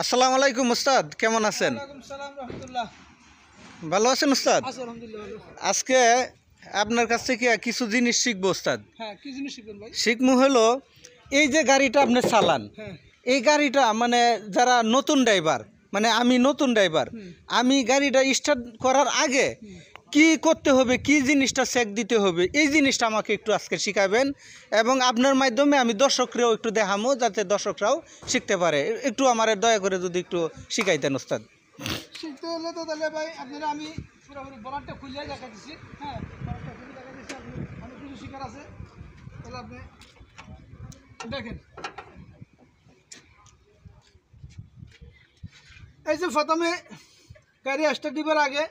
আসসালামু আলাইকুম উস্তাদ, কেমন আছেন? ভালো আছেন উস্তাদ? আজকে আপনার কাছ থেকে কিছু জিনিস শিখবো উস্তাদ। শিখমু হলো এই যে গাড়িটা আপনি চালান, এই গাড়িটা মানে যারা নতুন ড্রাইভার, মানে আমি নতুন ড্রাইভার, আমি গাড়িটা স্টার্ট করার আগে কি করতে হবে, কি জিনিসটা চেক দিতে হবে, এই জিনিসটা আমাকে একটু আজকে শিখাবেন এবং আপনার মাধ্যমে আমি দর্শকরাও একটু দেখামো যাতে দর্শকরাও শিখতে পারে। একটু আমার দয়া করে যদি একটু শিখাইতেন ওস্তাদ। শিখতে হলে তো তাহলে ভাই আপনারা আমি পুরোপুরি বলারটা খুলে দেখা দিচ্ছি। হ্যাঁ, বলারটা খুলে দেখা দিচ্ছি, আপনি অনেক কিছু শিকার আছে। তাহলে আপনি দেখেন, এই যে প্রথমে গাড়ি স্টার্ট দিবার আগে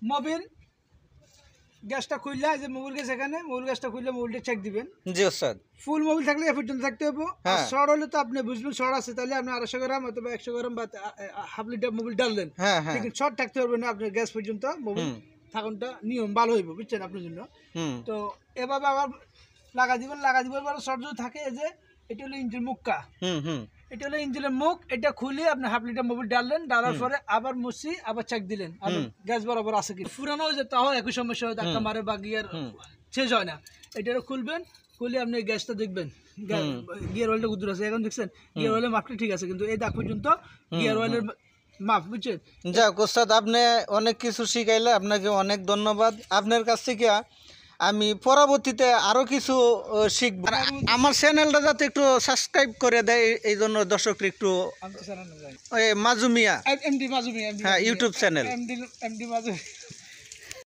মোবিল গ্যাসটা খুললে, এই যে মোবিল গ্যাস, এখানে মোবিল গ্যাসটা খুললে মোবিলটা চেক দিবেন। জি ওস্তাদ। ফুল মোবিল থাকলে এ পর্যন্ত থাকতে হবে। আর শর্ট হলে তো আপনি বুঝবেন শর্ট আছে, তাহলে আপনি 250 গ্রাম অথবা 100 গ্রাম বা হাফ লিটার মোবিল ডাললেন। কিন্তু শর্ট থাকতে পারবে না, আপনার গ্যাস পর্যন্ত মোবিল থাকুনটা নিয়ম ভালো হইব, বুঝছেন আপনার জন্য। তো এভাবে আবার লাগা দিবার পরে শর্ট যদি থাকে, এই যে এটা হলো ইঞ্জিন মুখটা, এটা হলো ইঞ্জিনের মুখ, এটা খুলে আপনি হাফ লিটার মোবিল ডাললেন, ডালার পরে আবার মুছি আবার চেক দিলেন গ্যাস বরাবর আছে কি। পুরানো হয়ে যায় তাও একই সমস্যা হয়, ধাক্কা মারে বা গিয়ার শেষ হয় না। এটা খুলবেন, খুলে আপনি গ্যাসটা দেখবেন, গিয়ার অয়েলটা কুদুর আছে। এখন দেখছেন গিয়ার অয়েলের মাপটা ঠিক আছে, কিন্তু এই দাগ পর্যন্ত গিয়ার অয়েলের মাপ, বুঝছেন। যাক ওস্তাদ, আপনি অনেক কিছু শিখাইলে আপনাকে অনেক ধন্যবাদ। আপনার কাছ থেকে আমি পরবর্তীতে আরো কিছু শিখব। আমার চ্যানেলটা যাতে একটু সাবস্ক্রাইব করে দেয়, এই জন্য দর্শকরা একটু মাজুমিয়া, এমডি মাজুমিয়া, হ্যাঁ, ইউটিউব চ্যানেল এমডি মাজুমিয়া।